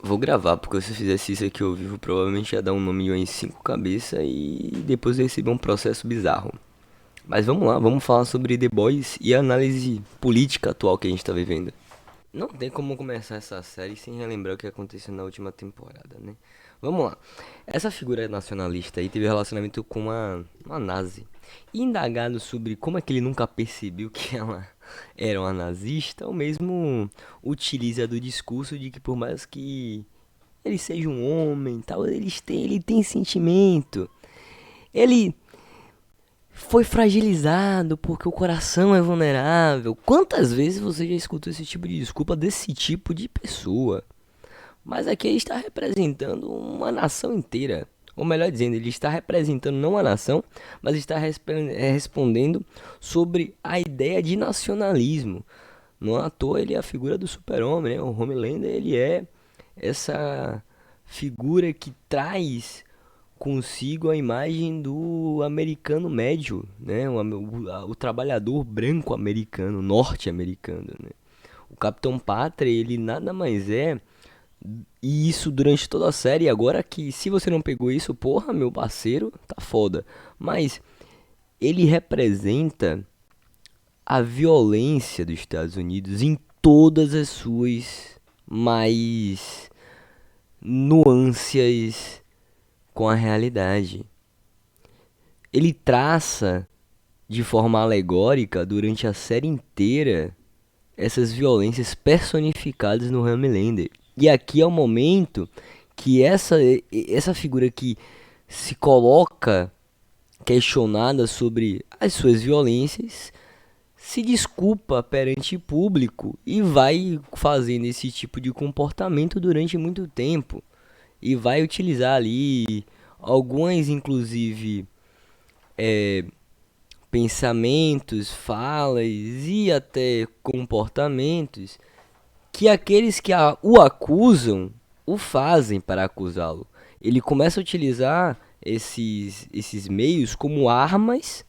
Vou gravar, porque se eu fizesse isso aqui ao vivo, provavelmente ia dar um nome em 5 cabeças e depois eu receber um processo bizarro. Mas vamos lá, vamos falar sobre The Boys e a análise política atual que a gente tá vivendo. Não tem como começar essa série sem relembrar o que aconteceu na última temporada, né? Vamos lá. Essa figura nacionalista aí teve relacionamento com uma nazi. E indagado sobre como é que ele nunca percebeu que ela era uma nazista, ou mesmo utiliza do discurso de que por mais que ele seja um homem, tal, ele tem sentimento. Ele foi fragilizado porque o coração é vulnerável. Quantas vezes você já escutou esse tipo de desculpa desse tipo de pessoa? Mas aqui ele está representando uma nação inteira. Ou melhor dizendo, ele está representando não a nação, mas está respondendo sobre a ideia de nacionalismo. Não à toa ele é a figura do super-homem, né? O Homelander, ele é essa figura que traz consigo a imagem do americano médio, né? O trabalhador branco americano, norte-americano, né? O Capitão Pátria, ele nada mais é, e isso durante toda a série. Agora que se você não pegou isso, porra, meu parceiro, tá foda. Mas ele representa a violência dos Estados Unidos em todas as suas mais nuances com a realidade. Ele traça de forma alegórica durante a série inteira essas violências personificadas no Homelander. E aqui é o momento que essa figura que se coloca questionada sobre as suas violências se desculpa perante público e vai fazendo esse tipo de comportamento durante muito tempo e vai utilizar ali algumas, inclusive, pensamentos, falas e até comportamentos que aqueles que o acusam o fazem para acusá-lo. Ele começa a utilizar esses meios como armas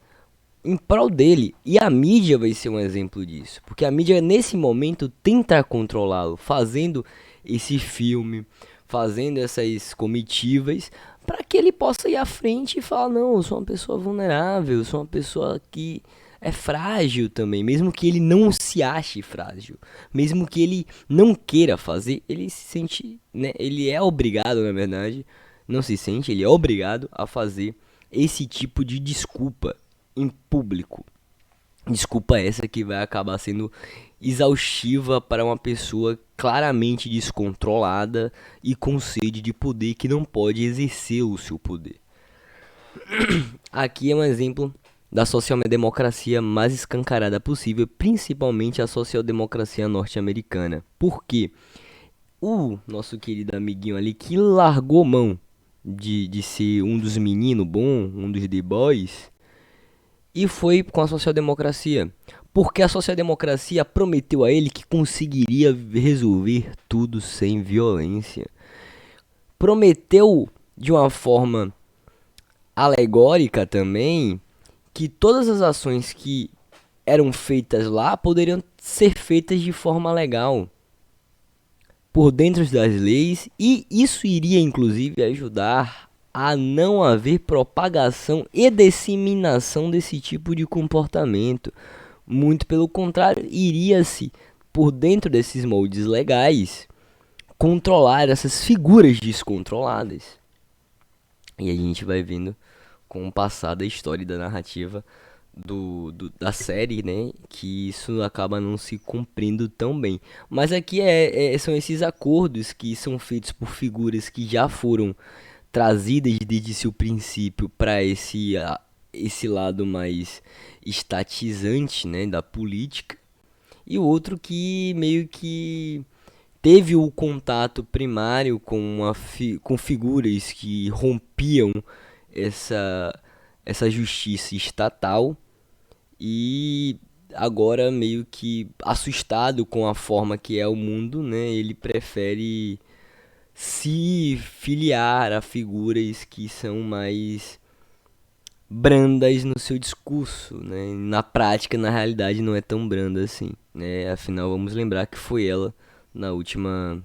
em prol dele. E a mídia vai ser um exemplo disso. Porque a mídia, nesse momento, tenta controlá-lo, fazendo esse filme, fazendo essas comitivas, para que ele possa ir à frente e falar: não, eu sou uma pessoa vulnerável, eu sou uma pessoa que é frágil também. Mesmo que ele não se ache frágil, mesmo que ele não queira fazer, ele se sente, né? Ele é obrigado, na verdade, não se sente, ele é obrigado a fazer esse tipo de desculpa em público. Desculpa essa que vai acabar sendo exaustiva para uma pessoa claramente descontrolada e com sede de poder que não pode exercer o seu poder. Aqui é um exemplo da social-democracia mais escancarada possível, principalmente a social-democracia norte-americana. Por quê? O nosso querido amiguinho ali que largou mão de ser um dos meninos bons, um dos The Boys, e foi com a social-democracia. Porque a social-democracia prometeu a ele que conseguiria resolver tudo sem violência. Prometeu de uma forma alegórica também que todas as ações que eram feitas lá poderiam ser feitas de forma legal, por dentro das leis, e isso iria inclusive ajudar a não haver propagação e disseminação desse tipo de comportamento. Muito pelo contrário, iria-se, por dentro desses moldes legais, controlar essas figuras descontroladas. E a gente vai vendo com o passar da história e da narrativa da série, né? Que isso acaba não se cumprindo tão bem. Mas aqui são esses acordos que são feitos por figuras que já foram trazidas desde o princípio para esse lado mais estatizante, né, da política, e o outro que meio que teve o contato primário com figuras que rompiam essa, essa justiça estatal e agora meio que assustado com a forma que é o mundo, né, ele prefere se filiar a figuras que são mais brandas no seu discurso, né? Na prática, na realidade, não é tão branda assim, né? Afinal, vamos lembrar que foi ela na última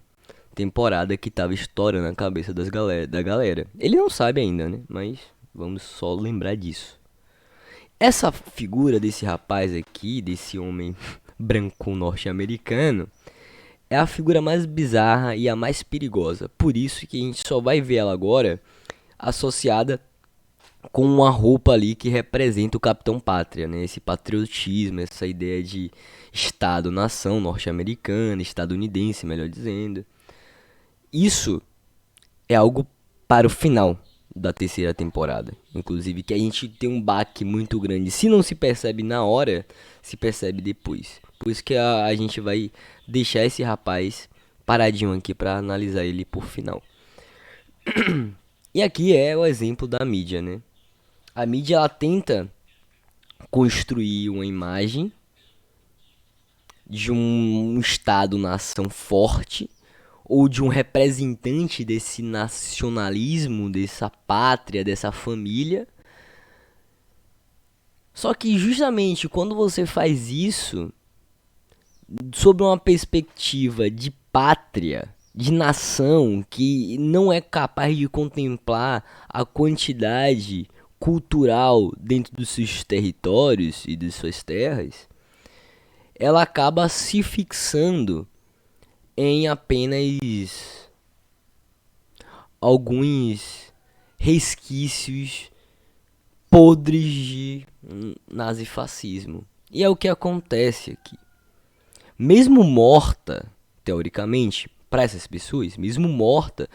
temporada que tava estourando a cabeça da galera. Ele não sabe ainda, né? Mas vamos só lembrar disso. Essa figura desse rapaz aqui, desse homem branco norte-americano, é a figura mais bizarra e a mais perigosa. Por isso que a gente só vai ver ela agora associada com uma roupa ali que representa o Capitão Pátria, né? Esse patriotismo, essa ideia de Estado-nação norte-americana, estadunidense, melhor dizendo. Isso é algo para o final da terceira temporada. Inclusive que a gente tem um baque muito grande. Se não se percebe na hora, se percebe depois. Por isso que a gente vai deixar esse rapaz paradinho aqui para analisar ele por final. E aqui é o exemplo da mídia, né? A mídia ela tenta construir uma imagem de um Estado-nação forte ou de um representante desse nacionalismo, dessa pátria, dessa família. Só que justamente quando você faz isso sob uma perspectiva de pátria, de nação que não é capaz de contemplar a quantidade cultural dentro dos seus territórios e de suas terras, ela acaba se fixando em apenas alguns resquícios podres de nazifascismo. E é o que acontece aqui. Mesmo morta, teoricamente, para essas pessoas, mesmo morta,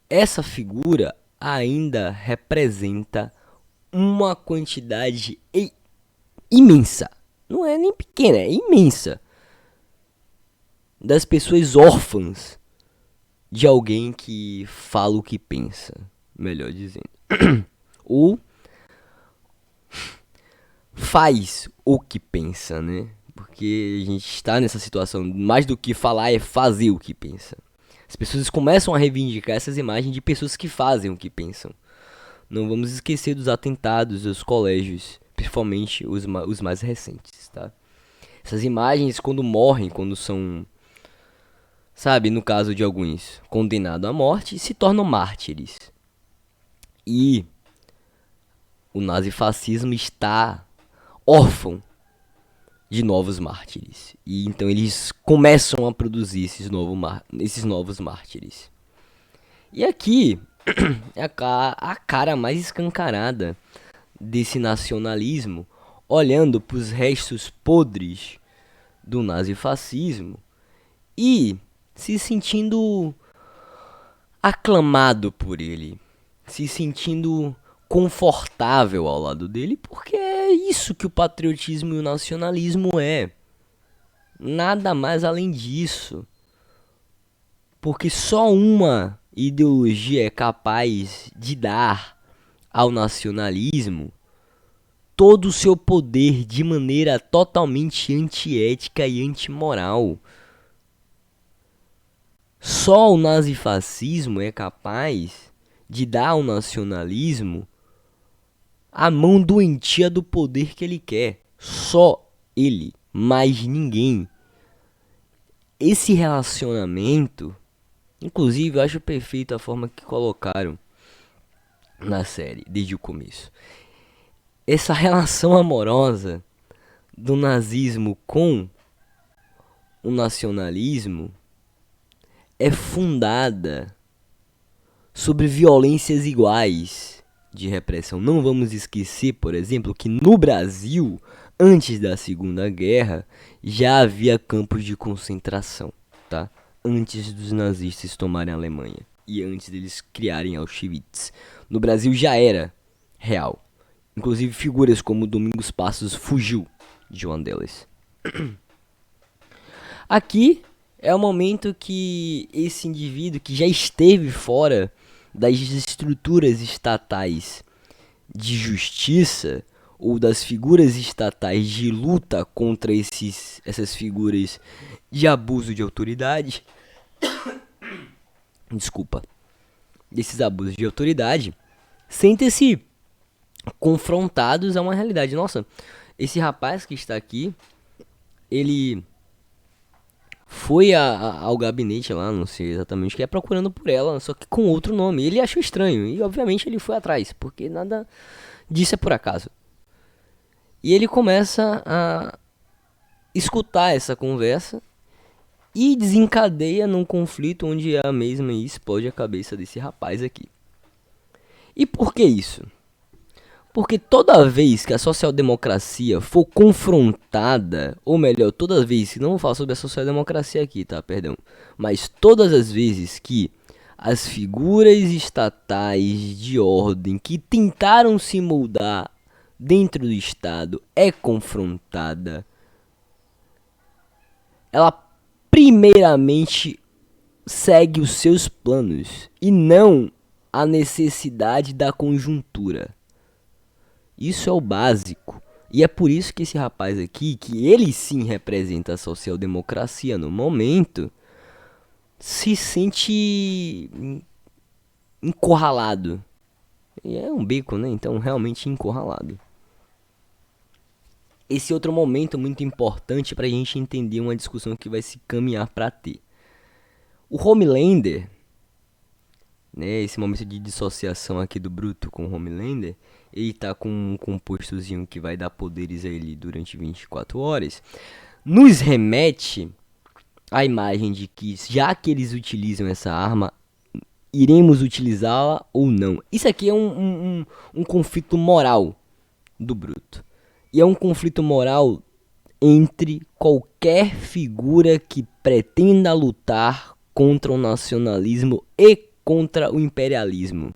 essa figura ainda representa uma quantidade imensa. Não é nem pequena, é imensa. Das pessoas órfãs de alguém que fala o que pensa, melhor dizendo. Ou faz o que pensa, né? Porque a gente está nessa situação, mais do que falar é fazer o que pensa. As pessoas começam a reivindicar essas imagens de pessoas que fazem o que pensam. Não vamos esquecer dos atentados aos colégios, principalmente os mais recentes, tá? Essas imagens quando morrem, quando são, sabe, no caso de alguns condenados à morte, se tornam mártires. E o nazifascismo está órfão de novos mártires. E então eles começam a produzir esses novos mártires. E aqui é a cara mais escancarada desse nacionalismo, olhando para os restos podres do nazifascismo e se sentindo aclamado por ele, se sentindo confortável ao lado dele, porque é isso que o patriotismo e o nacionalismo é. Nada mais além disso. Porque só uma ideologia é capaz de dar ao nacionalismo todo o seu poder de maneira totalmente antiética e antimoral. Só o nazifascismo é capaz de dar ao nacionalismo a mão doentia do poder que ele quer. Só ele, mais ninguém. Esse relacionamento, inclusive, eu acho perfeito a forma que colocaram na série, desde o começo. Essa relação amorosa do nazismo com o nacionalismo é fundada sobre violências iguais de repressão. Não vamos esquecer, por exemplo, que no Brasil, antes da Segunda Guerra, já havia campos de concentração, tá? Antes dos nazistas tomarem a Alemanha e antes deles criarem Auschwitz. No Brasil já era real. Inclusive figuras como Domingos Passos fugiu de uma delas. Aqui é o momento que esse indivíduo que já esteve fora das estruturas estatais de justiça ou das figuras estatais de luta contra essas figuras de abuso de autoridade, desculpa, desses abusos de autoridade, sentem-se confrontados a uma realidade. Nossa, esse rapaz que está aqui, ele foi ao gabinete lá, não sei exatamente o que é, procurando por ela, só que com outro nome. Ele achou estranho e, obviamente, ele foi atrás, porque nada disso é por acaso. E ele começa a escutar essa conversa e desencadeia num conflito onde a mesma explode a cabeça desse rapaz aqui. E por que isso? Porque toda vez que a social-democracia for confrontada, ou melhor, toda vez, não vou falar sobre a social-democracia aqui, tá, perdão, mas todas as vezes que as figuras estatais de ordem que tentaram se moldar dentro do Estado é confrontada, ela primeiramente segue os seus planos e não a necessidade da conjuntura. Isso é o básico. E é por isso que esse rapaz aqui, que ele sim representa a social-democracia no momento, se sente encurralado. E é um beco, né? Então, realmente encurralado. Esse outro momento muito importante para a gente entender uma discussão que vai se caminhar para ter. O Homelander, né, esse momento de dissociação aqui do Bruto com o Homelander, ele tá com um compostozinho que vai dar poderes a ele durante 24 horas, nos remete à imagem de que, já que eles utilizam essa arma, iremos utilizá-la ou não. Isso aqui é um conflito moral do Bruto. E é um conflito moral entre qualquer figura que pretenda lutar contra o nacionalismo e contra o imperialismo,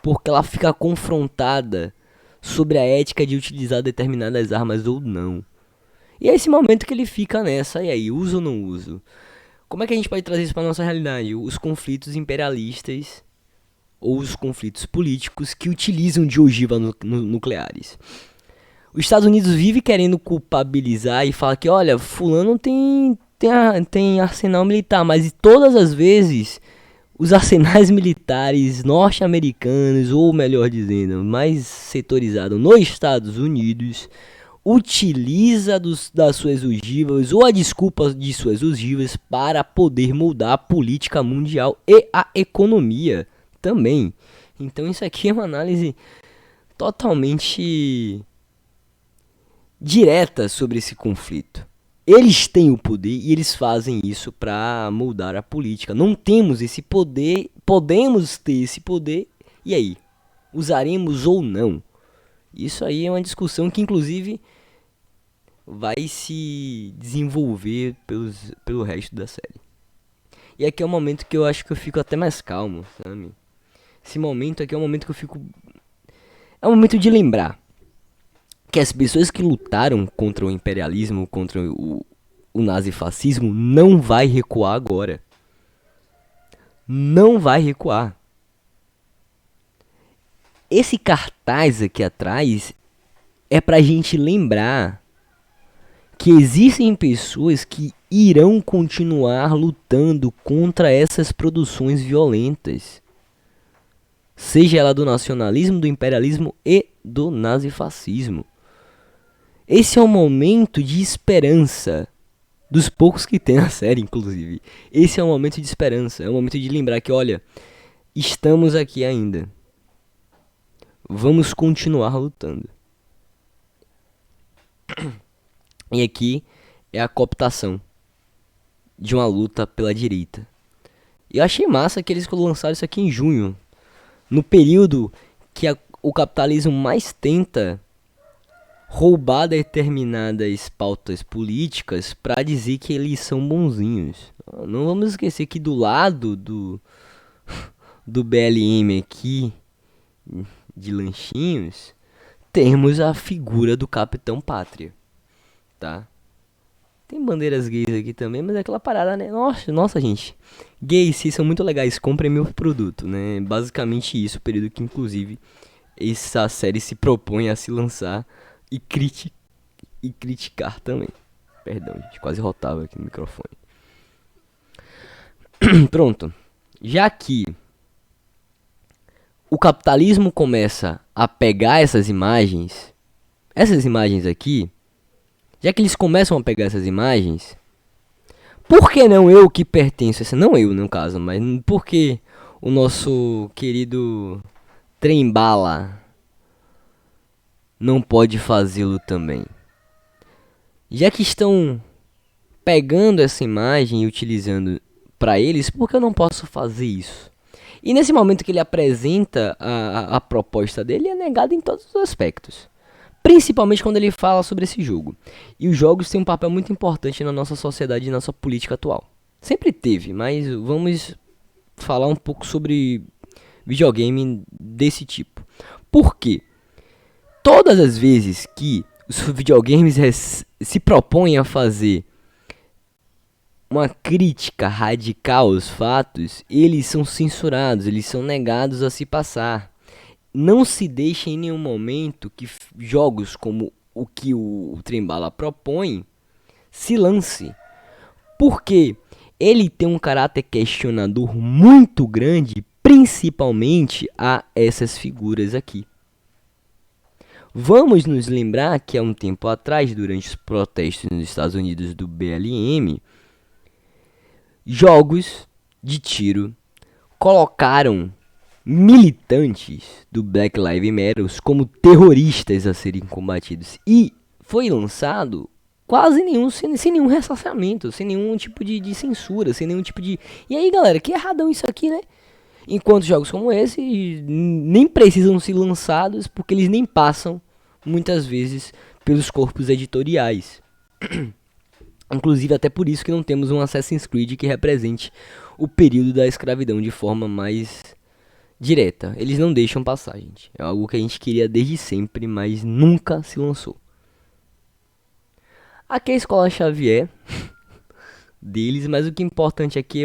porque ela fica confrontada sobre a ética de utilizar determinadas armas ou não. E é esse momento que ele fica nessa, e aí, uso ou não uso? Como é que a gente pode trazer isso para nossa realidade? Os conflitos imperialistas ou os conflitos políticos que utilizam de ogivas nucleares. Os Estados Unidos vive querendo culpabilizar e fala que, olha, fulano tem arsenal militar, mas todas as vezes os arsenais militares norte-americanos, ou melhor dizendo, mais setorizado nos Estados Unidos, utiliza das suas ogivas ou a desculpa de suas ogivas para poder mudar a política mundial e a economia também. Então isso aqui é uma análise totalmente direta sobre esse conflito. Eles têm o poder e eles fazem isso para mudar a política. Não temos esse poder, podemos ter esse poder, e aí? Usaremos ou não? Isso aí é uma discussão que, inclusive, vai se desenvolver pelo resto da série. E aqui é um momento que eu acho que eu fico até mais calmo, sabe? Esse momento aqui é um momento que eu fico... É um momento de lembrar que as pessoas que lutaram contra o imperialismo, contra o nazifascismo, não vai recuar agora. Não vai recuar. Esse cartaz aqui atrás é pra gente lembrar que existem pessoas que irão continuar lutando contra essas produções violentas. Seja ela do nacionalismo, do imperialismo e do nazifascismo. Esse é um momento de esperança, dos poucos que tem na série, inclusive. Esse é um momento de esperança, é um momento de lembrar que, olha, estamos aqui ainda. Vamos continuar lutando. E aqui é a cooptação de uma luta pela direita. E eu achei massa que eles lançaram isso aqui em junho, no período que o capitalismo mais tenta roubar determinadas pautas políticas para dizer que eles são bonzinhos. Não vamos esquecer que do lado do BLM aqui, de lanchinhos, temos a figura do Capitão Pátria, tá? Tem bandeiras gays aqui também, mas é aquela parada, né? Nossa, gente. Gays, vocês são muito legais, comprem meu produto, né? Basicamente isso, o período que, inclusive, essa série se propõe a se lançar e criticar também. Perdão, gente, quase rotava aqui no microfone. Pronto. Já que o capitalismo começa a pegar essas imagens aqui, já que eles começam a pegar essas imagens, Por que não eu que pertenço a essa? Não eu, no caso, mas por que o nosso querido Trembala não pode fazê-lo também? Já que estão pegando essa imagem e utilizando para eles, por que eu não posso fazer isso? E nesse momento que ele apresenta a proposta dele, é negado em todos os aspectos. Principalmente quando ele fala sobre esse jogo. E os jogos têm um papel muito importante na nossa sociedade e na nossa política atual. Sempre teve, mas vamos falar um pouco sobre videogame desse tipo. Por quê? Todas as vezes que os videogames se propõem a fazer uma crítica radical aos fatos, eles são censurados, eles são negados a se passar. Não se deixa em nenhum momento que jogos como o que o Trembala propõe se lance. Porque ele tem um caráter questionador muito grande, principalmente a essas figuras aqui. Vamos nos lembrar que há um tempo atrás, durante os protestos nos Estados Unidos do BLM, jogos de tiro colocaram militantes do Black Lives Matter como terroristas a serem combatidos. E foi lançado quase nenhum, sem nenhum ressarcimento, sem nenhum tipo de censura, sem nenhum tipo de... E aí, galera, que erradão isso aqui, né? Enquanto jogos como esse nem precisam ser lançados porque eles nem passam, muitas vezes, pelos corpos editoriais. Inclusive, até por isso que não temos um Assassin's Creed que represente o período da escravidão de forma mais direta. Eles não deixam passar, gente. É algo que a gente queria desde sempre, mas nunca se lançou. Aqui é a Escola Xavier deles, mas o que é importante aqui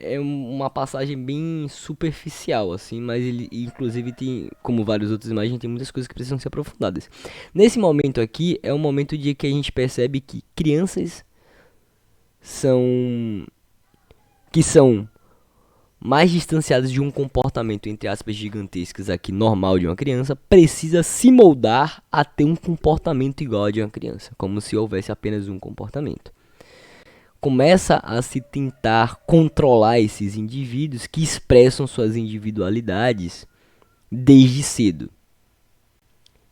é uma passagem bem superficial, assim, mas ele inclusive tem, como várias outras imagens, tem muitas coisas que precisam ser aprofundadas. Nesse momento aqui é um momento de que a gente percebe que crianças são mais distanciadas de um comportamento, entre aspas, gigantescas aqui, normal de uma criança, precisa se moldar a ter um comportamento igual ao de uma criança, como se houvesse apenas um comportamento. Começa a se tentar controlar esses indivíduos que expressam suas individualidades desde cedo.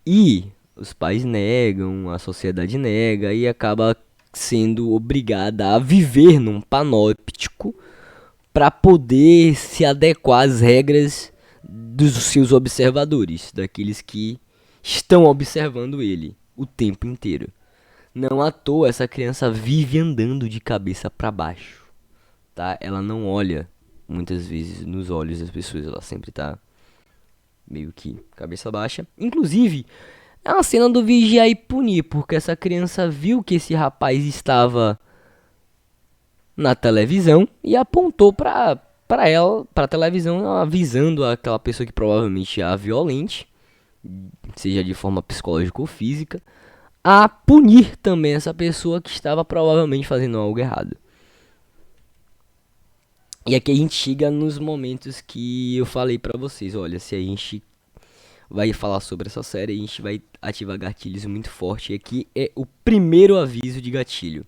E os pais negam, a sociedade nega e acaba sendo obrigada a viver num panóptico para poder se adequar às regras dos seus observadores, daqueles que estão observando ele o tempo inteiro. Não à toa essa criança vive andando de cabeça para baixo, tá? Ela não olha muitas vezes nos olhos das pessoas, ela sempre tá meio que cabeça baixa. Inclusive, é uma cena do vigiar e punir, porque essa criança viu que esse rapaz estava na televisão e apontou pra ela, pra televisão, avisando aquela pessoa que provavelmente a violente, seja de forma psicológica ou física, a punir também essa pessoa que estava provavelmente fazendo algo errado. E aqui a gente chega nos momentos que eu falei pra vocês, olha, se a gente vai falar sobre essa série, a gente vai ativar gatilhos muito forte. E aqui é o primeiro aviso de gatilho.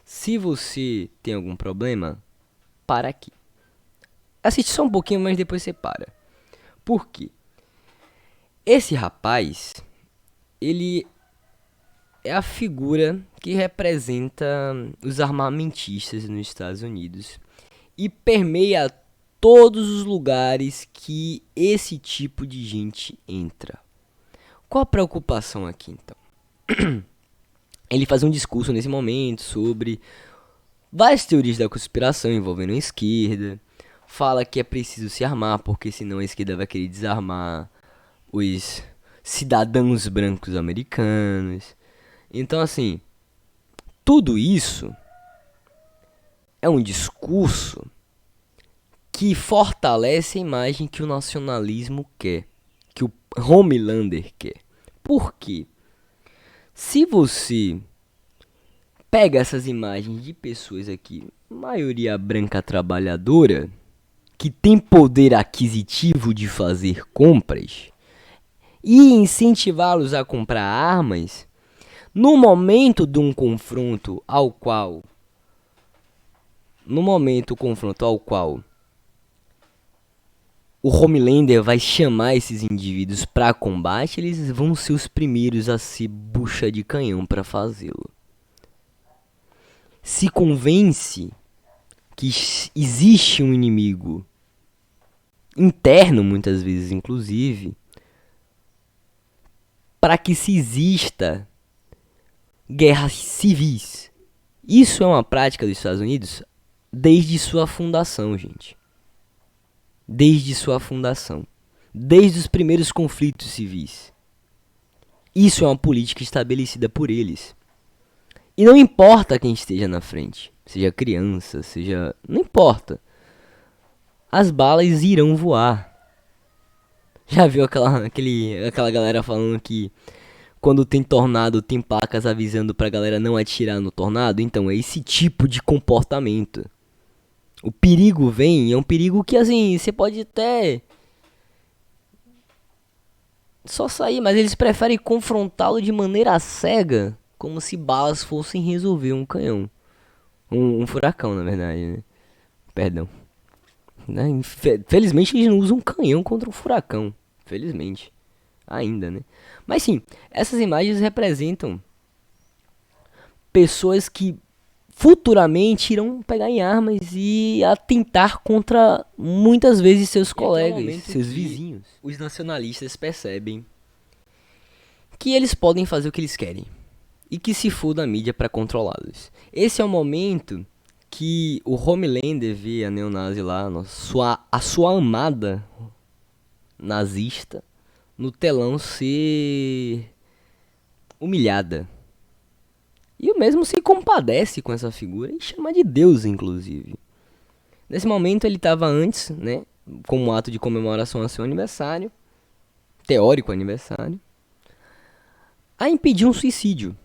Se você tem algum problema, para aqui. Assiste só um pouquinho, mas depois você para. Por quê? Esse rapaz, ele é a figura que representa os armamentistas nos Estados Unidos e permeia todos os lugares que esse tipo de gente entra. Qual a preocupação aqui, então? Ele faz um discurso nesse momento sobre várias teorias da conspiração envolvendo a esquerda. Fala que é preciso se armar, porque senão a esquerda vai querer desarmar os cidadãos brancos americanos. Então, assim, tudo isso é um discurso que fortalece a imagem que o nacionalismo quer, que o Homelander quer. Por quê? Se você pega essas imagens de pessoas aqui, maioria branca trabalhadora, que tem poder aquisitivo de fazer compras, e incentivá-los a comprar armas, no momento de um confronto ao qual no momento confronto ao qual o Homelander vai chamar esses indivíduos para combate, eles vão ser os primeiros a ser bucha de canhão para fazê-lo. Se convence que existe um inimigo interno, muitas vezes inclusive, para que se exista guerras civis. Isso é uma prática dos Estados Unidos desde sua fundação, gente. Desde sua fundação. Desde os primeiros conflitos civis. Isso é uma política estabelecida por eles. E não importa quem esteja na frente. Seja criança, seja... Não importa. As balas irão voar. Já viu aquela galera falando que quando tem tornado tem placas avisando pra galera não atirar no tornado? Então é esse tipo de comportamento. O perigo vem, é um perigo que assim, você pode até só sair, mas eles preferem confrontá-lo de maneira cega, como se balas fossem resolver um canhão. Um furacão, na verdade, né? Perdão. Né? Felizmente eles não usam canhão contra um furacão. Felizmente. Ainda, né? Mas sim, essas imagens representam pessoas que futuramente irão pegar em armas e atentar contra muitas vezes seus colegas, seus vizinhos. Os nacionalistas percebem que eles podem fazer o que eles querem e que se foda a mídia para controlá-los. Esse é o momento que o Homelander vê a neonazi lá, a sua amada nazista, no telão ser humilhada. E o mesmo se compadece com essa figura e chama de Deus, inclusive. Nesse momento ele estava antes, né, como um ato de comemoração a seu aniversário, teórico aniversário, a impedir um suicídio.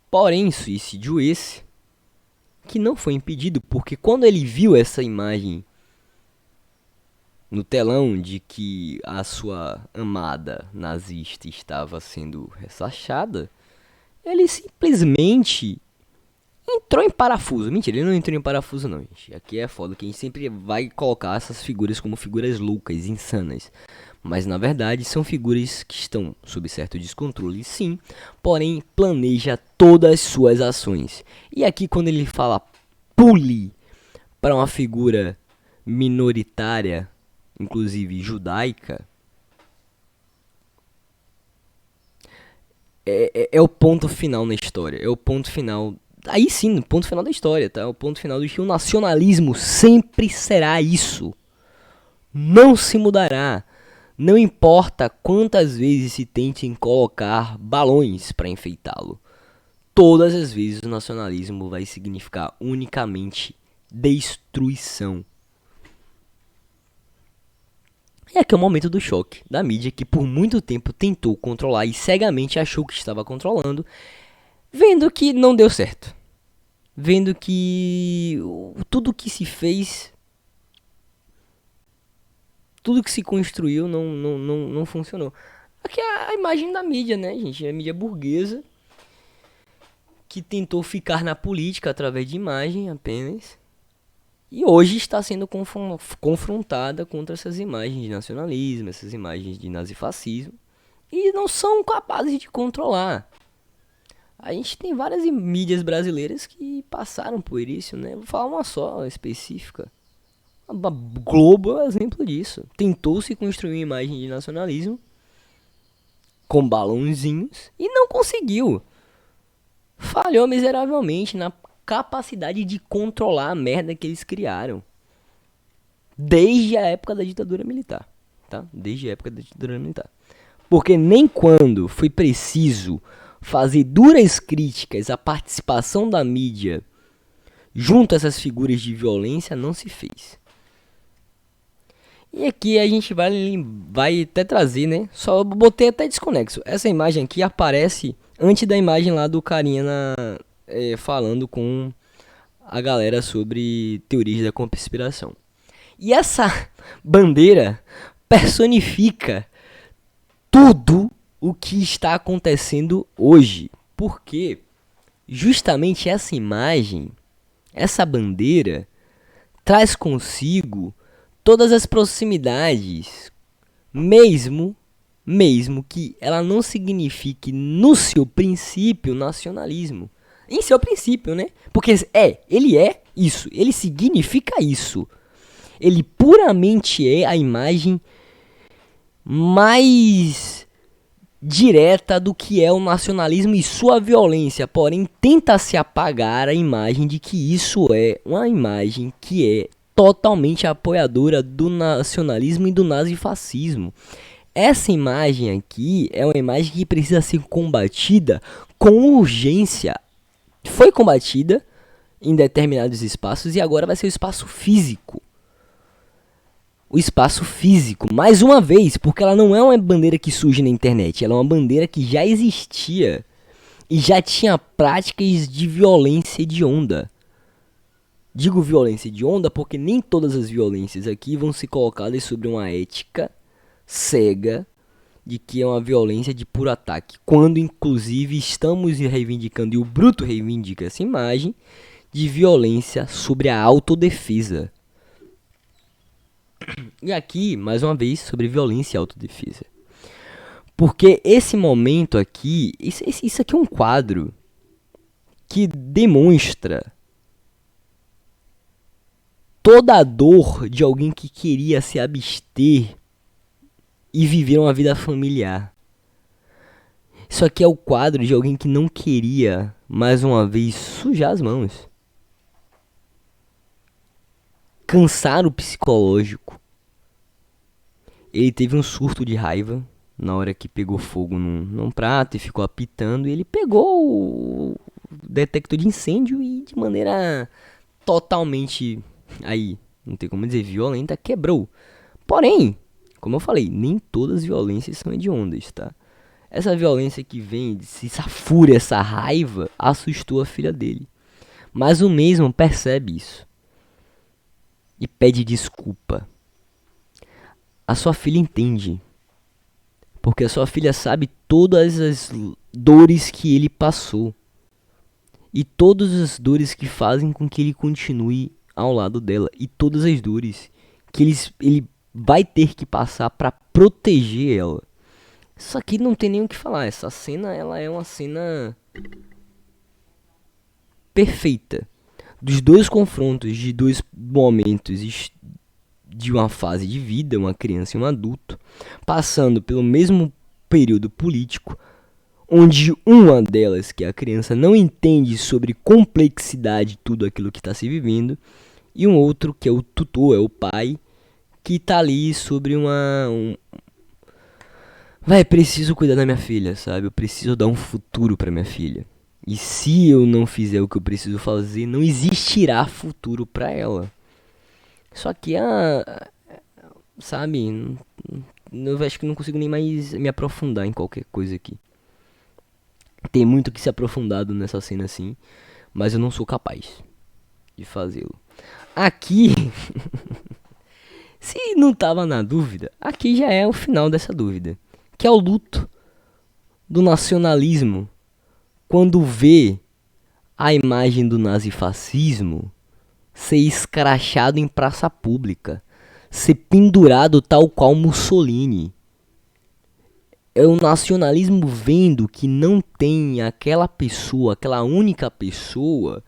Porém, suicídio esse que não foi impedido, porque quando ele viu essa imagem no telão de que a sua amada nazista estava sendo ressachada, ele simplesmente entrou em parafuso. Mentira, ele não entrou em parafuso não, gente. Aqui é foda que a gente sempre vai colocar essas figuras como figuras loucas, insanas. Mas na verdade são figuras que estão sob certo descontrole, sim, porém planeja todas as suas ações. E aqui quando ele fala pule para uma figura minoritária, inclusive judaica, é o ponto final na história. É o ponto final. Aí sim, o ponto final da história, tá? O ponto final de que o nacionalismo sempre será isso. Não se mudará. Não importa quantas vezes se tentem colocar balões para enfeitá-lo. Todas as vezes o nacionalismo vai significar unicamente destruição. E aqui é o momento do choque da mídia que por muito tempo tentou controlar e cegamente achou que estava controlando, vendo que não deu certo. Vendo que tudo que se fez, tudo que se construiu não funcionou. Aqui é a imagem da mídia, né, gente? É a mídia burguesa que tentou ficar na política através de imagem apenas. E hoje está sendo confrontada contra essas imagens de nacionalismo, essas imagens de nazifascismo. E não são capazes de controlar. A gente tem várias mídias brasileiras que passaram por isso, né? Vou falar uma só específica. A Globo é um exemplo disso. Tentou se construir uma imagem de nacionalismo com balãozinhos e não conseguiu. Falhou miseravelmente na capacidade de controlar a merda que eles criaram. Desde a época da ditadura militar, tá? Desde a época da ditadura militar. Porque nem quando foi preciso fazer duras críticas à participação da mídia junto a essas figuras de violência não se fez. E aqui a gente vai até trazer, né? Só botei até desconexo. Essa imagem aqui aparece antes da imagem lá do carinha falando com a galera sobre teorias da conspiração. E essa bandeira personifica tudo o que está acontecendo hoje. Porque justamente essa imagem, essa bandeira, traz consigo todas as proximidades, mesmo que ela não signifique no seu princípio nacionalismo. Em seu princípio, né? Porque ele é isso, ele significa isso. Ele puramente é a imagem mais direta do que é o nacionalismo e sua violência, porém tenta se apagar a imagem de que isso é uma imagem que é totalmente apoiadora do nacionalismo e do nazifascismo. Essa imagem aqui é uma imagem que precisa ser combatida com urgência. Foi combatida em determinados espaços e agora vai ser o espaço físico. O espaço físico, mais uma vez, porque ela não é uma bandeira que surge na internet, ela é uma bandeira que já existia e já tinha práticas de violência hedionda. Digo violência hedionda porque nem todas as violências aqui vão ser colocadas sobre uma ética cega de que é uma violência de puro ataque, quando inclusive estamos reivindicando, e o Bruto reivindica essa imagem, de violência sobre a autodefesa. E aqui, mais uma vez, sobre violência e autodefesa. Porque esse momento aqui, isso aqui é um quadro que demonstra toda a dor de alguém que queria se abster e viver uma vida familiar. Isso aqui é o quadro de alguém que não queria, mais uma vez, sujar as mãos. Cansar o psicológico. Ele teve um surto de raiva na hora que pegou fogo num prato e ficou apitando. E ele pegou o detector de incêndio e de maneira totalmente, aí, não tem como dizer, violenta, quebrou. Porém, como eu falei, nem todas as violências são hediondas, tá? Essa violência que vem, essa fúria, essa raiva, assustou a filha dele. Mas o mesmo percebe isso e pede desculpa. A sua filha entende, porque a sua filha sabe todas as dores que ele passou e todas as dores que fazem com que ele continue ao lado dela e todas as dores que ele vai ter que passar para proteger ela. Isso aqui não tem nem o que falar. Essa cena, ela é uma cena perfeita dos dois confrontos, de dois momentos de uma fase de vida, uma criança e um adulto, passando pelo mesmo período político, onde uma delas, que é a criança, não entende sobre complexidade de tudo aquilo que está se vivendo, e um outro, que é o tutor, é o pai, que está ali sobre vai, preciso cuidar da minha filha, sabe? Eu preciso dar um futuro pra minha filha. E se eu não fizer o que eu preciso fazer, não existirá futuro pra ela. Só que sabe, eu acho que não consigo nem mais me aprofundar em qualquer coisa aqui. Tem muito que se aprofundado nessa cena assim, mas eu não sou capaz de fazê-lo. Aqui, se não tava na dúvida, aqui já é o final dessa dúvida, que é o luto do nacionalismo quando vê a imagem do nazifascismo ser escrachado em praça pública, ser pendurado tal qual Mussolini. É o nacionalismo vendo que não tem aquela pessoa, aquela única pessoa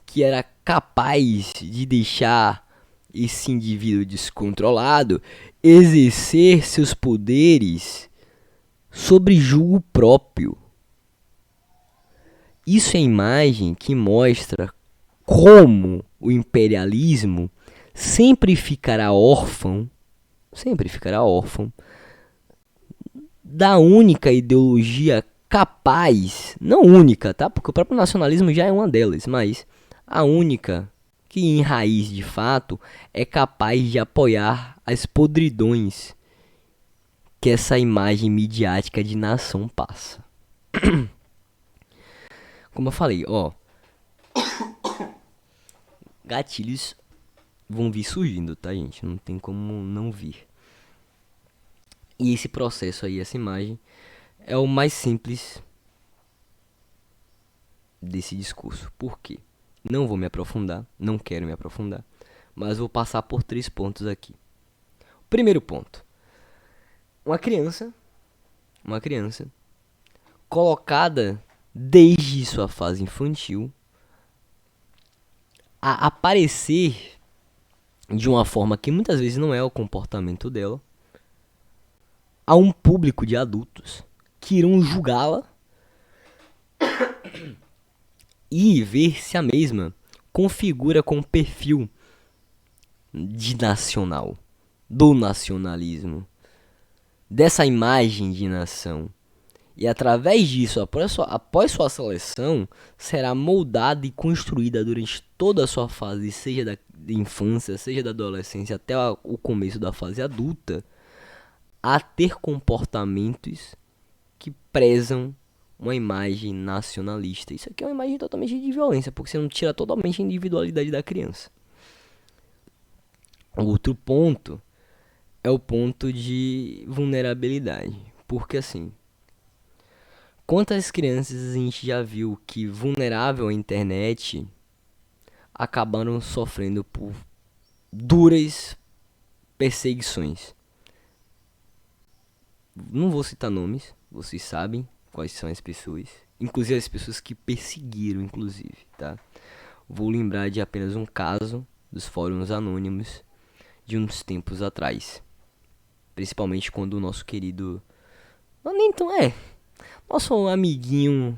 que era capaz de deixar esse indivíduo descontrolado exercer seus poderes sobre julgo próprio. Isso é a imagem que mostra como o imperialismo sempre ficará órfão da única ideologia capaz, não única, tá? Porque o próprio nacionalismo já é uma delas, mas a única que em raiz de fato é capaz de apoiar as podridões que essa imagem midiática de nação passa. Como eu falei, ó, gatilhos vão vir surgindo, tá, gente? Não tem como não vir. E esse processo aí, essa imagem, é o mais simples desse discurso. Por quê? Não vou me aprofundar, não quero me aprofundar, mas vou passar por 3 pontos aqui. Primeiro ponto. Uma criança colocada desde sua fase infantil a aparecer de uma forma que muitas vezes não é o comportamento dela, a um público de adultos que irão julgá-la e ver se a mesma configura com o perfil de nacional, do nacionalismo, dessa imagem de nação. E através disso, após sua seleção, será moldada e construída durante toda a sua fase, seja da infância, seja da adolescência, até o começo da fase adulta, a ter comportamentos que prezam uma imagem nacionalista. Isso aqui é uma imagem totalmente de violência, porque você não tira totalmente a individualidade da criança. O outro ponto é o ponto de vulnerabilidade, porque assim, quantas crianças a gente já viu que, vulnerável à internet, acabaram sofrendo por duras perseguições. Não vou citar nomes, vocês sabem quais são as pessoas, inclusive as pessoas que perseguiram, inclusive, tá? Vou lembrar de apenas um caso dos fóruns anônimos de uns tempos atrás, principalmente quando o nosso querido, não nem tão nosso amiguinho,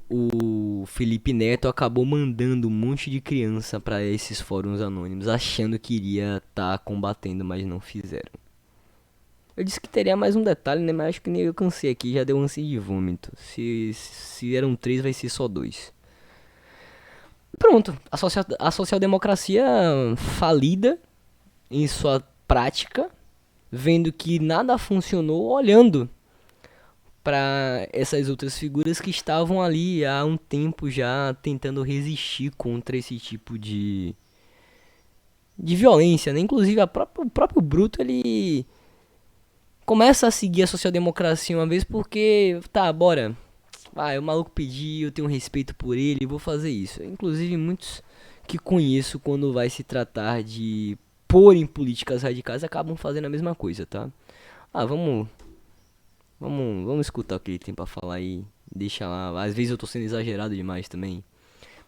o Felipe Neto, acabou mandando um monte de criança para esses fóruns anônimos, achando que iria estar combatendo, mas não fizeram. Eu disse que teria mais um detalhe, né? Mas acho que nem eu cansei aqui, já deu ânsia de vômito. Se eram 3, vai ser só 2. Pronto, a social-democracia falida em sua prática, vendo que nada funcionou, olhando para essas outras figuras que estavam ali há um tempo já tentando resistir contra esse tipo de violência, né? Inclusive o próprio Bruto, ele começa a seguir a social-democracia uma vez porque, tá, bora, o maluco pediu, eu tenho respeito por ele, vou fazer isso. Inclusive muitos que conheço, quando vai se tratar de pôr em políticas radicais, acabam fazendo a mesma coisa, tá? Vamos escutar o que ele tem pra falar aí. Deixa lá. Às vezes eu tô sendo exagerado demais também.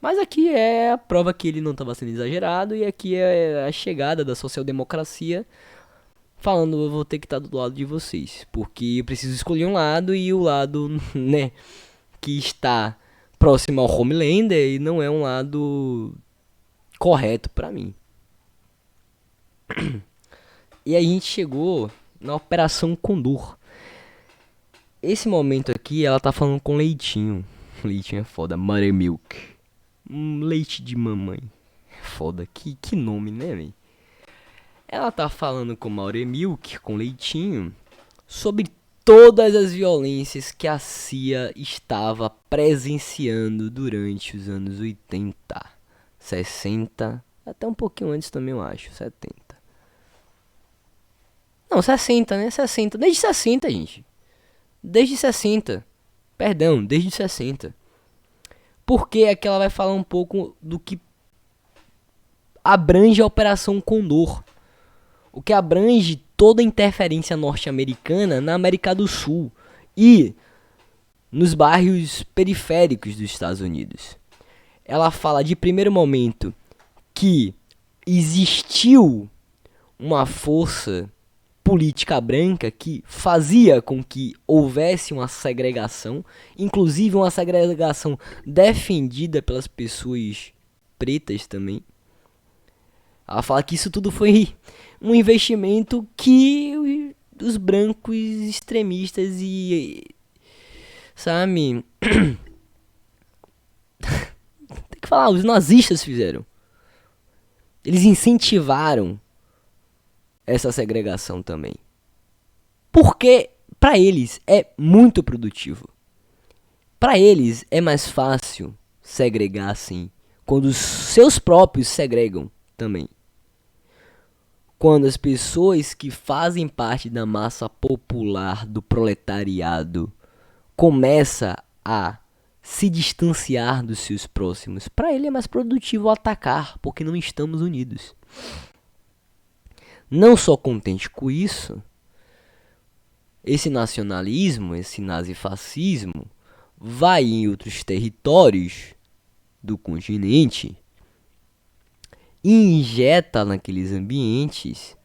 Mas aqui é a prova que ele não estava sendo exagerado. E aqui é a chegada da social-democracia falando: eu vou ter que estar do lado de vocês, porque eu preciso escolher um lado. E o lado, né, que está próximo ao Homelander, e não é um lado correto pra mim. E aí a gente chegou na Operação Condor. Esse momento aqui, ela tá falando com Leitinho. Leitinho é foda, Mothermilk. Leite de mamãe. Foda, que nome, né, véi? Ela tá falando com Mothermilk, com Leitinho, sobre todas as violências que a CIA estava presenciando durante os anos 80, 60, até um pouquinho antes também, eu acho, 70. Não, 60, né? 60, desde 60, gente. Desde 60. Perdão, desde 60. Porque aqui ela vai falar um pouco do que abrange a Operação Condor. O que abrange toda a interferência norte-americana na América do Sul e nos bairros periféricos dos Estados Unidos. Ela fala de primeiro momento que existiu uma força política branca que fazia com que houvesse uma segregação, inclusive uma segregação defendida pelas pessoas pretas também. Ela fala que isso tudo foi um investimento que os brancos extremistas e, sabe, tem que falar, os nazistas fizeram. Eles incentivaram essa segregação também. Porque para eles é muito produtivo. Para eles é mais fácil segregar assim, quando os seus próprios segregam também. Quando as pessoas que fazem parte da massa popular do proletariado começa a se distanciar dos seus próximos. Para ele é mais produtivo atacar, porque não estamos unidos. Não só contente com isso, esse nacionalismo, esse nazifascismo, vai em outros territórios do continente e injeta naqueles ambientes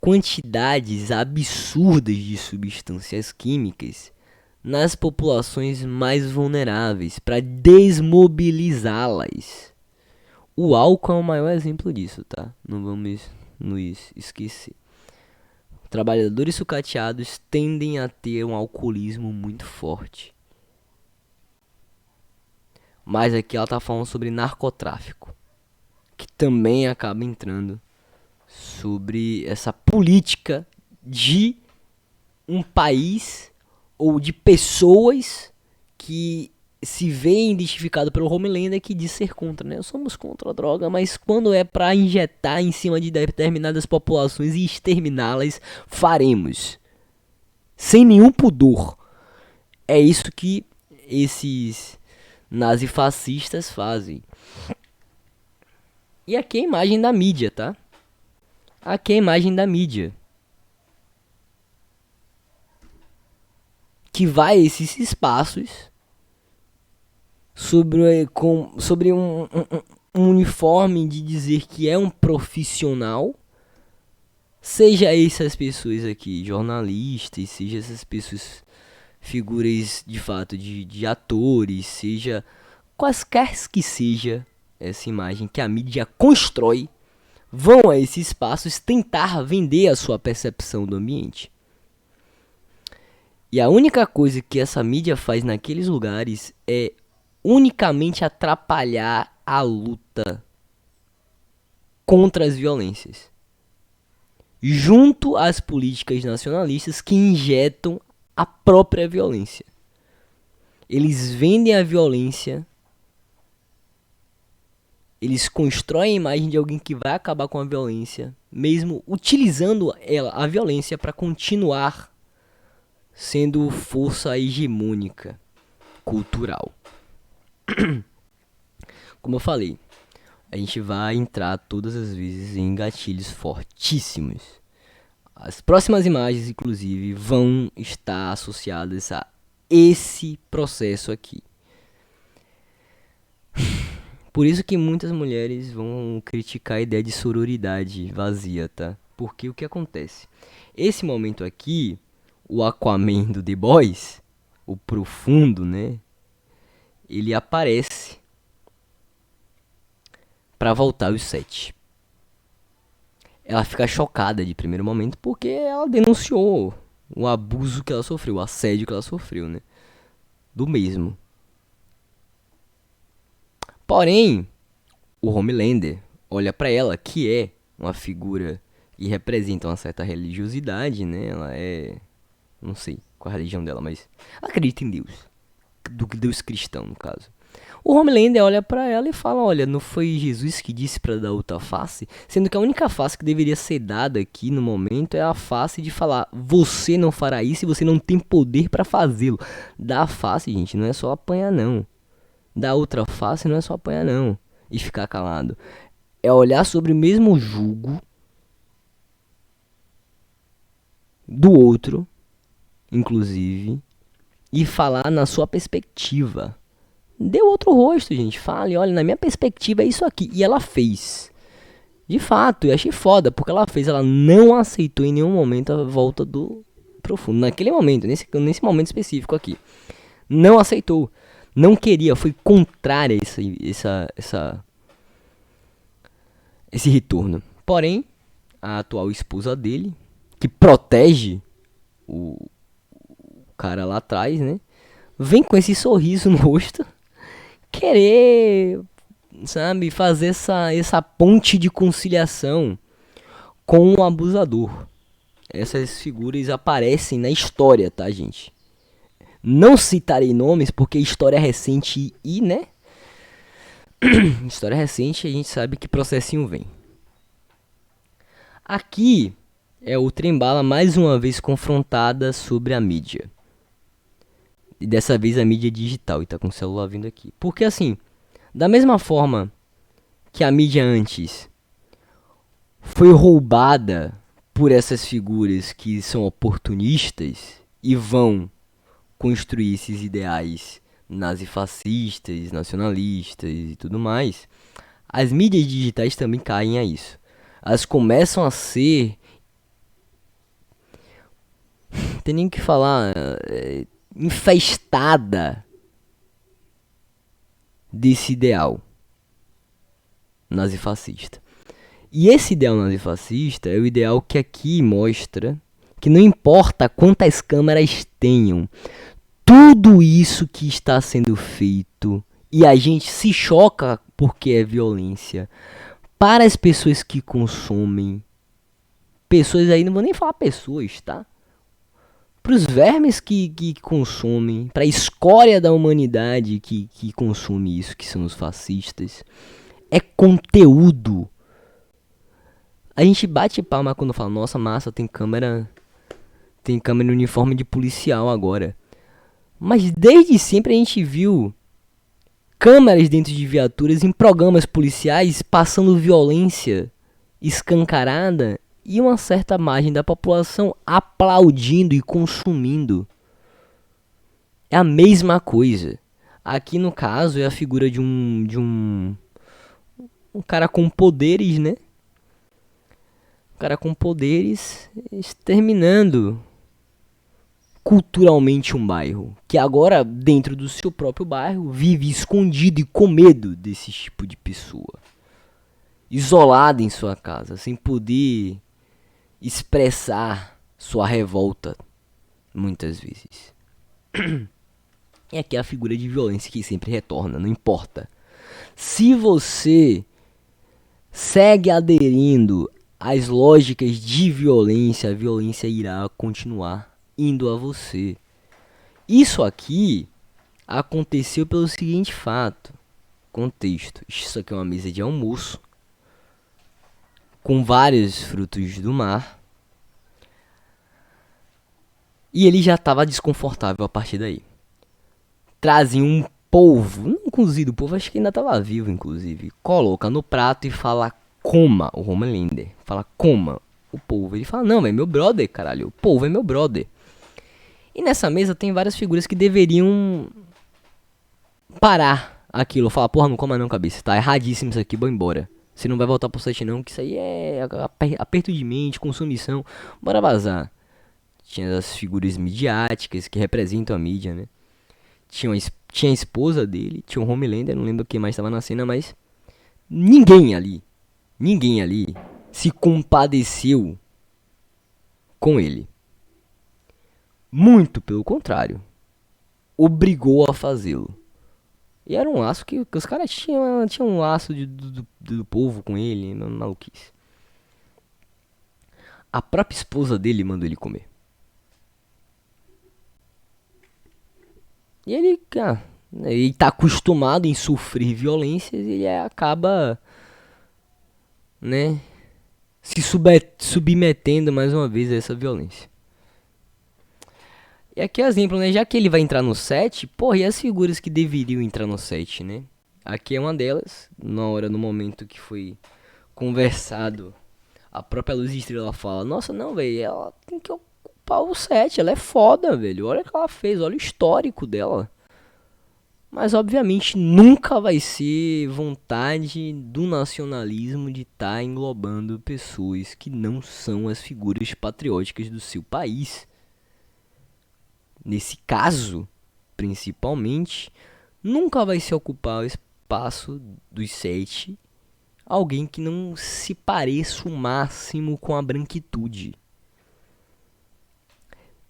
quantidades absurdas de substâncias químicas nas populações mais vulneráveis para desmobilizá-las. O álcool é o maior exemplo disso, tá? Não vamos nos esquecer. Trabalhadores sucateados tendem a ter um alcoolismo muito forte. Mas aqui ela tá falando sobre narcotráfico, que também acaba entrando sobre essa política de um país ou de pessoas que se veem identificado pelo Homelander, que diz ser contra, né? Somos contra a droga, mas quando é para injetar em cima de determinadas populações e exterminá-las, faremos. Sem nenhum pudor. É isso que esses nazifascistas fazem. E aqui é a imagem da mídia, tá? Aqui é a imagem da mídia. Que vai a esses espaços sobre um uniforme de dizer que é um profissional. Seja essas pessoas aqui, jornalistas, seja essas pessoas, figuras de fato de atores, seja quaisquer que seja essa imagem que a mídia constrói, vão a esses espaços tentar vender a sua percepção do ambiente. E a única coisa que essa mídia faz naqueles lugares é unicamente atrapalhar a luta contra as violências, junto às políticas nacionalistas que injetam a própria violência. Eles vendem a violência, eles constroem a imagem de alguém que vai acabar com a violência, mesmo utilizando a violência para continuar sendo força hegemônica cultural. Como eu falei, a gente vai entrar todas as vezes em gatilhos fortíssimos. As próximas imagens, inclusive, vão estar associadas a esse processo aqui. Por isso que muitas mulheres vão criticar a ideia de sororidade vazia, tá? Porque o que acontece? Esse momento aqui, o Aquaman do The Boys, o profundo, né? Ele aparece pra voltar os 7. Ela fica chocada de primeiro momento porque ela denunciou o abuso que ela sofreu, o assédio que ela sofreu, né? Do mesmo. Porém, o Homelander olha pra ela, que é uma figura e representa uma certa religiosidade, né? Ela é... não sei qual a religião dela, mas ela acredita em Deus. Do Deus cristão, no caso. O Homelander olha pra ela e fala, olha, não foi Jesus que disse pra dar outra face? Sendo que a única face que deveria ser dada aqui no momento é a face de falar, você não fará isso e você não tem poder pra fazê-lo. Dar a face, gente, não é só apanhar não. Dar outra face não é só apanhar não e ficar calado. É olhar sobre o mesmo jugo do outro, inclusive, e falar na sua perspectiva. Dê outro rosto, gente. Fale, olha, na minha perspectiva é isso aqui. E ela fez. De fato, eu achei foda, porque ela fez. Ela não aceitou em nenhum momento a volta do profundo. Naquele momento, nesse momento específico aqui. Não aceitou. Não queria, foi contrária a esse retorno. Porém, a atual esposa dele, que protege o cara lá atrás, né? Vem com esse sorriso no rosto, querer, sabe, fazer essa ponte de conciliação com o abusador. Essas figuras aparecem na história, tá, gente? Não citarei nomes porque história recente e, né? História recente, a gente sabe que processinho vem. Aqui é o Trembala mais uma vez confrontada sobre a mídia. E dessa vez a mídia é digital e tá com o celular vindo aqui. Porque assim, da mesma forma que a mídia antes foi roubada por essas figuras que são oportunistas e vão construir esses ideais nazifascistas, nacionalistas e tudo mais, as mídias digitais também caem a isso. Elas começam a ser, não tem nem o que falar, infestada desse ideal nazifascista. E esse ideal nazifascista é o ideal que aqui mostra que não importa quantas câmeras tenham, tudo isso que está sendo feito e a gente se choca porque é violência para as pessoas que consomem, pessoas aí, não vou nem falar pessoas, tá? Para os vermes que consomem, para a escória da humanidade que consome isso, que são os fascistas, é conteúdo. A gente bate palma quando fala, nossa, massa, tem câmera no uniforme de policial agora. Mas desde sempre a gente viu câmeras dentro de viaturas em programas policiais passando violência escancarada e uma certa margem da população aplaudindo e consumindo. É a mesma coisa. Aqui no caso é a figura um cara com poderes, né? Um cara com poderes exterminando culturalmente um bairro, que agora dentro do seu próprio bairro vive escondido e com medo desse tipo de pessoa, isolado em sua casa, sem poder expressar sua revolta muitas vezes. E aqui é a figura de violência que sempre retorna, não importa. Se você segue aderindo às lógicas de violência, a violência irá continuar indo a você. Isso aqui aconteceu pelo seguinte fato. Contexto. Isso aqui é uma mesa de almoço com vários frutos do mar. E ele já estava desconfortável a partir daí. Trazem um polvo, não cozido, o polvo acho que ainda estava vivo, inclusive. Coloca no prato e fala, coma, o Homelander. Fala, coma o polvo. Ele fala, não, velho, meu brother, caralho. O polvo é meu brother. E nessa mesa tem várias figuras que deveriam parar aquilo. Falar, porra, não coma não, cabeça. Tá erradíssimo isso aqui, vou embora. Você não vai voltar pro site não, que isso aí é aperto de mente, consumição. Bora vazar. Tinha as figuras midiáticas que representam a mídia, né? Tinha a esposa dele, tinha o Homelander, não lembro quem mais estava na cena, mas ninguém ali se compadeceu com ele. Muito pelo contrário, obrigou a fazê-lo. E era um laço que os caras tinham um laço do povo com ele, maluquice. A própria esposa dele mandou ele comer. E ele tá acostumado em sofrer violências e ele acaba, né, se submetendo mais uma vez a essa violência. E aqui é exemplo, né, já que ele vai entrar no set, porra, e as figuras que deveriam entrar no set, né? Aqui é uma delas, no momento que foi conversado, a própria Luz Estrela fala, nossa, não, velho, ela tem que ocupar o set, ela é foda, velho, olha o que ela fez, olha o histórico dela. Mas obviamente nunca vai ser vontade do nacionalismo de estar englobando pessoas que não são as figuras patrióticas do seu país. Nesse caso, principalmente, nunca vai se ocupar o espaço dos 7 alguém que não se pareça o máximo com a branquitude.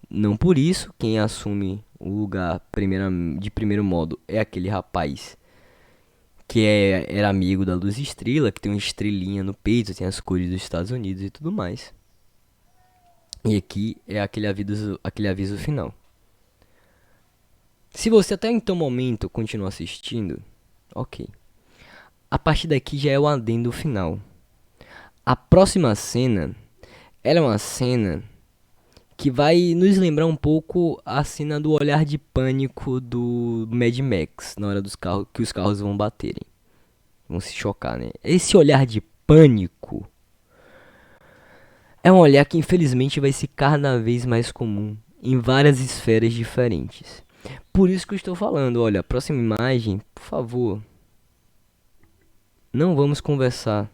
Não por isso, quem assume o lugar de primeiro modo é aquele rapaz que era amigo da Luz Estrela, que tem uma estrelinha no peito, tem as cores dos Estados Unidos e tudo mais. E aqui é aquele aviso final. Se você até então momento continua assistindo, ok. A partir daqui já é o adendo final. A próxima cena, ela é uma cena que vai nos lembrar um pouco a cena do olhar de pânico do Mad Max, na hora dos carros que os carros vão baterem, vão se chocar, né? Esse olhar de pânico é um olhar que infelizmente vai ser cada vez mais comum em várias esferas diferentes. Por isso que eu estou falando, olha, a próxima imagem, por favor, não vamos conversar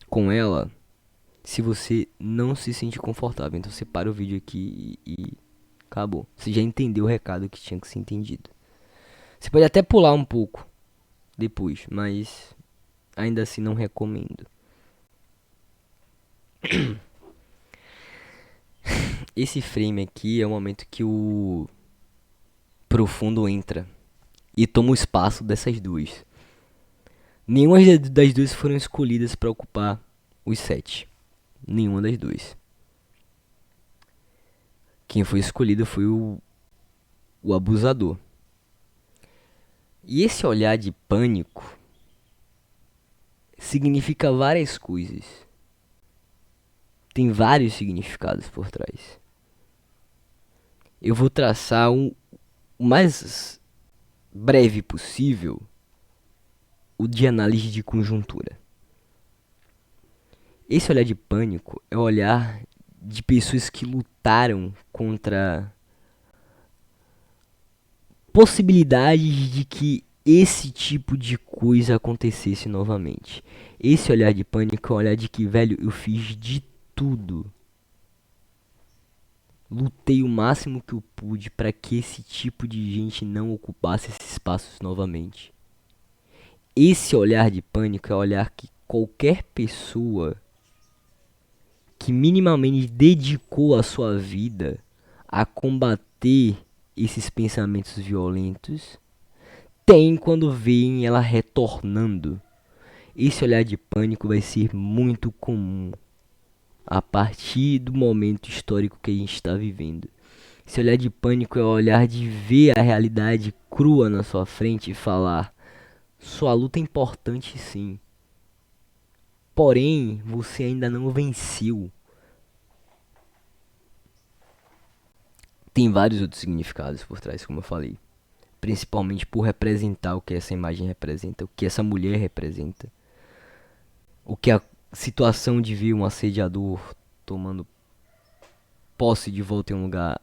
com ela se você não se sentir confortável. Então você para o vídeo aqui e acabou. Você já entendeu o recado que tinha que ser entendido. Você pode até pular um pouco depois, mas ainda assim não recomendo. Esse frame aqui é o momento que o profundo entra e toma o espaço dessas duas. Nenhuma das duas foram escolhidas para ocupar os sete. Nenhuma das duas. Quem foi escolhido foi o abusador. E esse olhar de pânico significa várias coisas. Tem vários significados por trás. Eu vou traçar o mais breve possível o de análise de conjuntura. Esse olhar de pânico é o olhar de pessoas que lutaram contra possibilidades de que esse tipo de coisa acontecesse novamente. Esse olhar de pânico é o olhar de que, velho, eu fiz de tudo. Lutei o máximo que eu pude para que esse tipo de gente não ocupasse esses espaços novamente. Esse olhar de pânico é o olhar que qualquer pessoa que minimamente dedicou a sua vida a combater esses pensamentos violentos tem quando veem ela retornando. Esse olhar de pânico vai ser muito comum a partir do momento histórico que a gente está vivendo. Esse olhar de pânico é o olhar de ver a realidade crua na sua frente e falar: sua luta é importante sim, porém você ainda não venceu. Tem vários outros significados por trás, como eu falei. Principalmente por representar o que essa imagem representa, o que essa mulher representa. O que a situação de ver um assediador tomando posse de volta em um lugar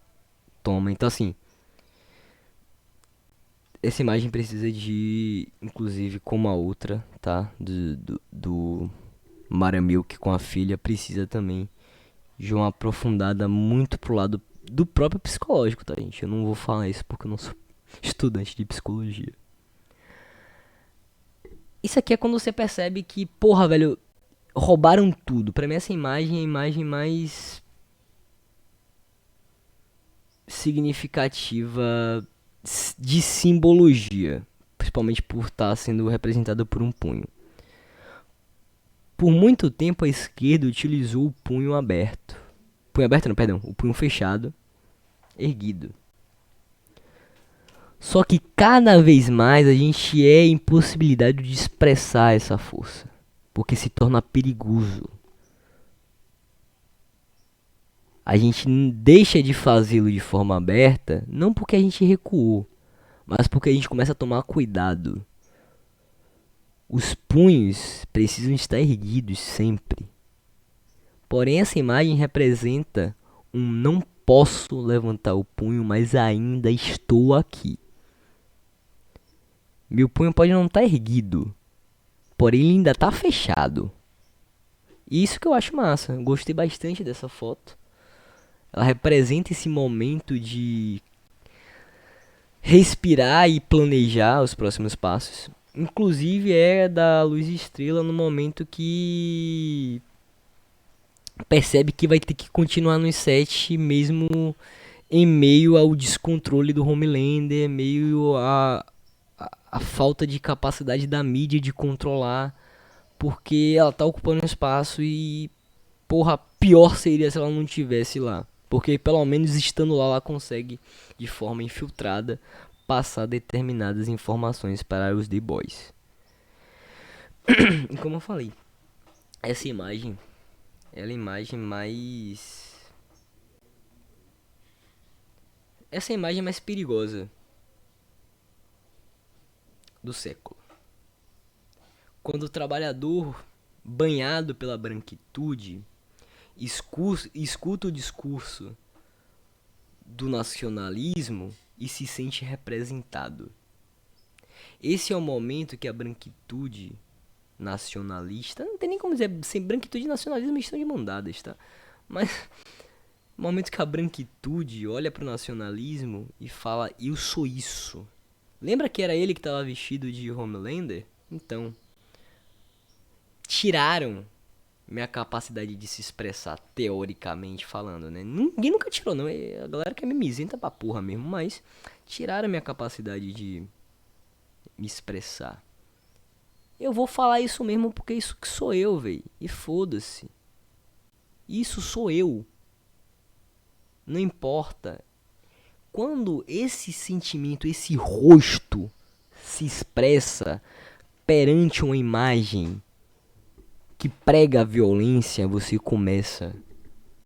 toma. Então assim, essa imagem precisa de, inclusive como a outra, tá? Do Maramilk com a filha, precisa também de uma aprofundada muito pro lado do próprio psicológico, tá, gente? Eu não vou falar isso porque eu não sou estudante de psicologia. Isso aqui é quando você percebe que, porra, velho, roubaram tudo. Pra mim essa imagem é a imagem mais significativa de simbologia, principalmente por estar sendo representada por um punho. Por muito tempo a esquerda utilizou o punho aberto. Punho aberto não, perdão, o punho fechado, erguido. Só que cada vez mais a gente é impossibilidade de expressar essa força, porque se torna perigoso. A gente deixa de fazê-lo de forma aberta, não porque a gente recuou, mas porque a gente começa a tomar cuidado. Os punhos precisam estar erguidos sempre. Porém, essa imagem representa um não posso levantar o punho, mas ainda estou aqui. Meu punho pode não estar erguido, porém ele ainda está fechado. E isso que eu acho massa. Eu gostei bastante dessa foto. Ela representa esse momento de respirar e planejar os próximos passos. Inclusive é da Luz Estrela no momento que percebe que vai ter que continuar no set mesmo em meio ao descontrole do Homelander, meio a falta de capacidade da mídia de controlar, porque ela tá ocupando espaço e, porra, pior seria se ela não tivesse lá. Porque pelo menos estando lá, ela consegue, de forma infiltrada, passar determinadas informações para os The Boys. E como eu falei, essa imagem ela é a imagem mais. Essa é a imagem mais perigosa do século. Quando o trabalhador, banhado pela branquitude, escuta o discurso do nacionalismo e se sente representado. Esse é o momento que a branquitude nacionalista, não tem nem como dizer, sem branquitude e nacionalismo estão de mão dadas, tá? Mas o momento que a branquitude olha pro nacionalismo e fala, eu sou isso. Lembra que era ele que estava vestido de Homelander? Então, tiraram minha capacidade de se expressar, teoricamente falando, né? Ninguém nunca tirou, não. A galera que é mimizenta pra porra mesmo, mas tiraram minha capacidade de me expressar. Eu vou falar isso mesmo porque isso que sou eu, velho. E foda-se. Isso sou eu. Não importa. Quando esse sentimento, esse rosto se expressa perante uma imagem que prega a violência, você começa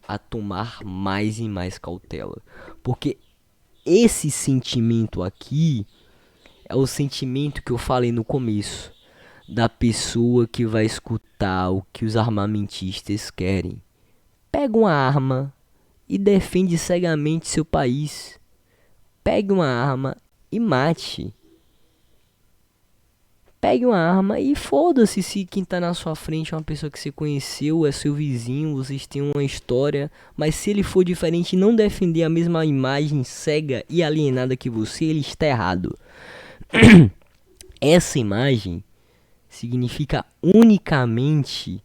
a tomar mais e mais cautela. Porque esse sentimento aqui é o sentimento que eu falei no começo, da pessoa que vai escutar o que os armamentistas querem. Pega uma arma e defende cegamente seu país. Pegue uma arma e mate. Pegue uma arma e foda-se se quem tá na sua frente é uma pessoa que você conheceu, é seu vizinho, vocês têm uma história. Mas se ele for diferente e não defender a mesma imagem cega e alienada que você, ele está errado. Essa imagem significa unicamente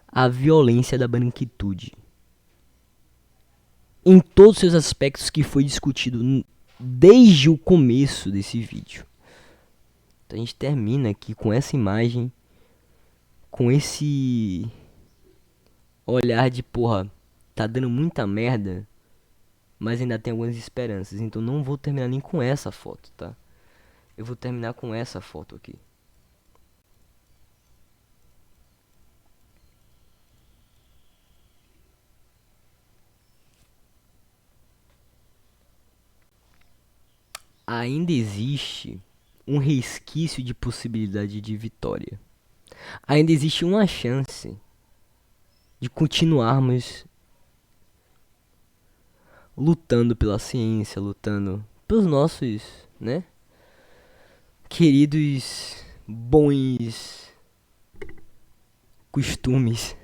a violência da branquitude. Em todos os seus aspectos que foi discutido desde o começo desse vídeo. Então a gente termina aqui com essa imagem, com esse olhar de porra, tá dando muita merda, mas ainda tem algumas esperanças. Então não vou terminar nem com essa foto, tá? Eu vou terminar com essa foto aqui. Ainda existe um resquício de possibilidade de vitória. Ainda existe uma chance de continuarmos lutando pela ciência, lutando pelos nossos, né, queridos bons costumes.